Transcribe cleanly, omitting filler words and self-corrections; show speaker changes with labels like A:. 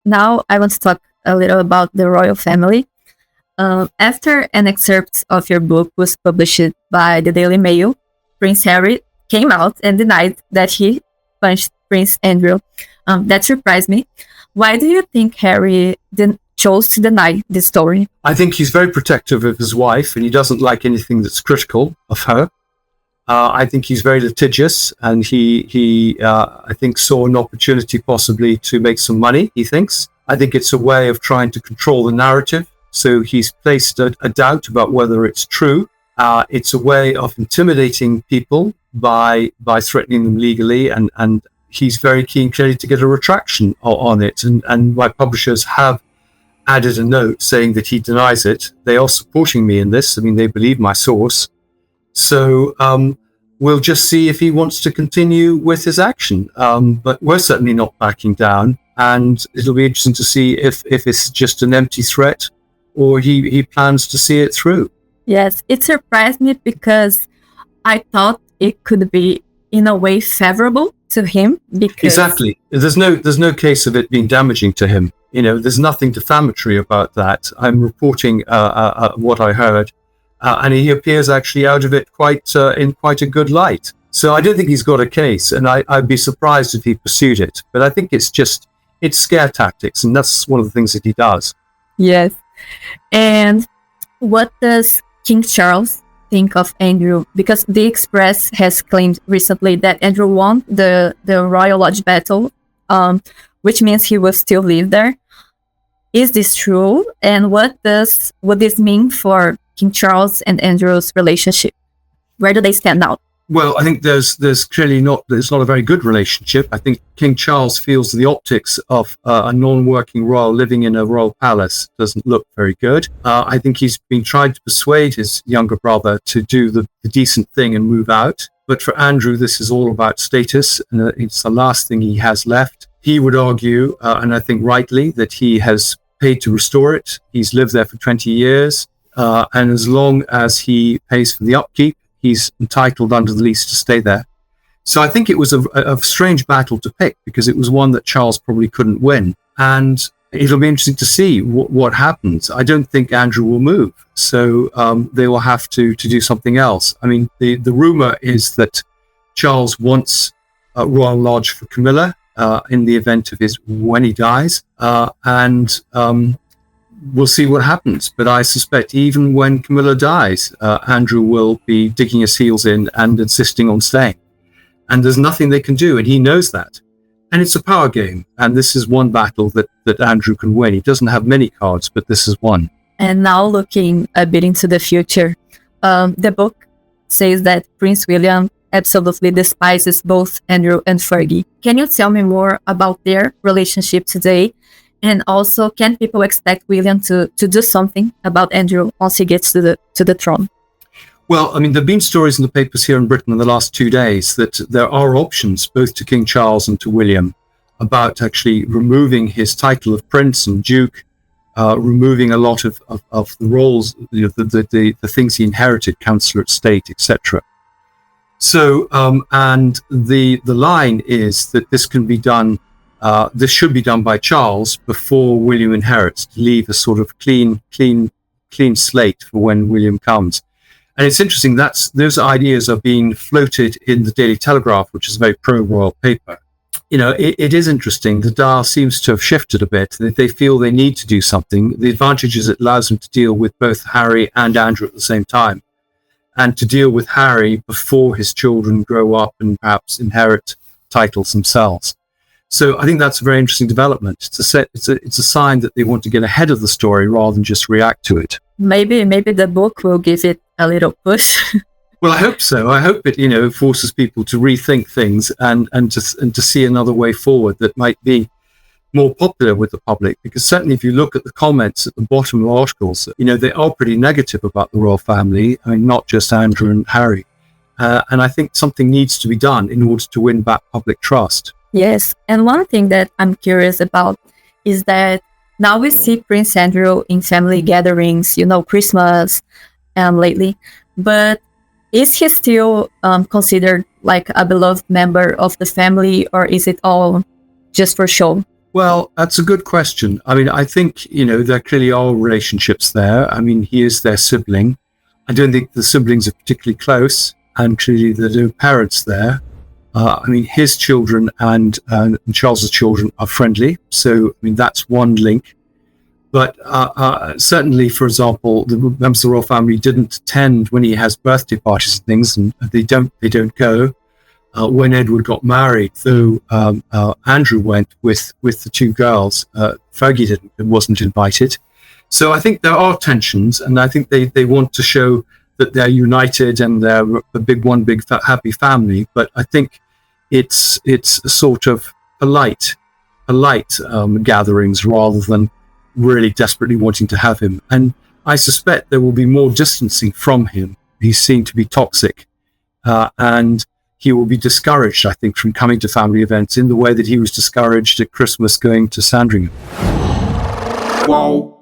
A: now I want to talk a little about the royal family. After an excerpt of your book was published by the Daily Mail, Prince Harry came out and denied that he punched Prince Andrew. That surprised me. Why do you think Harry chose to deny this story?
B: I think he's very protective of his wife, and he doesn't like anything that's critical of her. I think he's very litigious, and he I think saw an opportunity possibly to make some money. He thinks. I think it's a way of trying to control the narrative. So he's placed a doubt about whether it's true. It's a way of intimidating people by threatening them legally, and he's very keen clearly to get a retraction on it. And my publishers have added a note saying that he denies it. They are supporting me in this. I mean, they believe my source. So we'll just see if he wants to continue with his action. But we're certainly not backing down. And it'll be interesting to see if it's just an empty threat or he plans to see it through.
A: Yes, it surprised me because I thought it could be, in a way, favorable to him. Because
B: Exactly. There's no case of it being damaging to him. There's nothing defamatory about that. I'm reporting what I heard. And he appears actually out of it in quite a good light. So I don't think he's got a case, and I'd be surprised if he pursued it. But I think it's scare tactics, and that's one of the things that he does.
A: Yes. And what does King Charles think of Andrew? Because the Express has claimed recently that Andrew won the Royal Lodge battle, which means he will still live there. Is this true? And what this mean for King Charles and Andrew's relationship? Where do they stand now?
B: Well, I think there's clearly it's not a very good relationship. I think King Charles feels the optics of a non-working royal living in a royal palace doesn't look very good. I think he's been trying to persuade his younger brother to do the decent thing and move out. But for Andrew, this is all about status, and it's the last thing he has left. He would argue, and I think rightly, that he has paid to restore it. He's lived there for 20 years. And as long as he pays for the upkeep, he's entitled under the lease to stay there. So I think it was a strange battle to pick, because it was one that Charles probably couldn't win. And it'll be interesting to see what happens. I don't think Andrew will move. So they will have to do something else. I mean, the rumor is that Charles wants a Royal Lodge for Camilla in the event of when he dies. And we'll see what happens. But I suspect even when Camilla dies, Andrew will be digging his heels in and insisting on staying. And there's nothing they can do, and he knows that. And it's a power game. And this is one battle that Andrew can win. He doesn't have many cards, but this is one.
A: And now looking a bit into the future, the book says that Prince William absolutely despises both Andrew and Fergie. Can you tell me more about their relationship today? And also, can people expect William to do something about Andrew once he gets to the throne?
B: Well, I mean, there have been stories in the papers here in Britain in the last 2 days that there are options, both to King Charles and to William, about actually removing his title of Prince and Duke, removing a lot of the roles, the things he inherited, Councillor of State, etc. So, and the line is that this can be done. This should be done by Charles before William inherits, to leave a sort of clean slate for when William comes. And it's interesting, those ideas are being floated in the Daily Telegraph, which is a very pro-royal paper. It is interesting. The dial seems to have shifted a bit. They feel they need to do something. The advantage is it allows them to deal with both Harry and Andrew at the same time, and to deal with Harry before his children grow up and perhaps inherit titles themselves. So I think that's a very interesting development. It's a sign that they want to get ahead of the story rather than just react to it.
A: Maybe the book will give it a little push.
B: Well, I hope so. I hope it forces people to rethink things and to see another way forward that might be more popular with the public. Because certainly, if you look at the comments at the bottom of articles, they are pretty negative about the royal family. I mean, not just Andrew and Harry. And I think something needs to be done in order to win back public trust.
A: Yes, and one thing that I'm curious about is that now we see Prince Andrew in family gatherings, Christmas lately, but is he still considered like a beloved member of the family, or is it all just for show?
B: Well, that's a good question. I mean, I think, there clearly are relationships there. I mean, he is their sibling. I don't think the siblings are particularly close, and clearly there are no parents there. I mean, his children and Charles's children are friendly. So, I mean, that's one link. But certainly, for example, the members of the royal family didn't attend when he has birthday parties and things, and they don't go. When Edward got married, though, Andrew went with the two girls. Fergie wasn't invited. So I think there are tensions, and I think they want to show that they're united and they're a big happy family. But I think it's sort of polite gatherings rather than really desperately wanting to have him. And I suspect there will be more distancing from him. He's seen to be toxic, and he will be discouraged, I think, from coming to family events in the way that he was discouraged at Christmas going to Sandringham.
C: Whoa.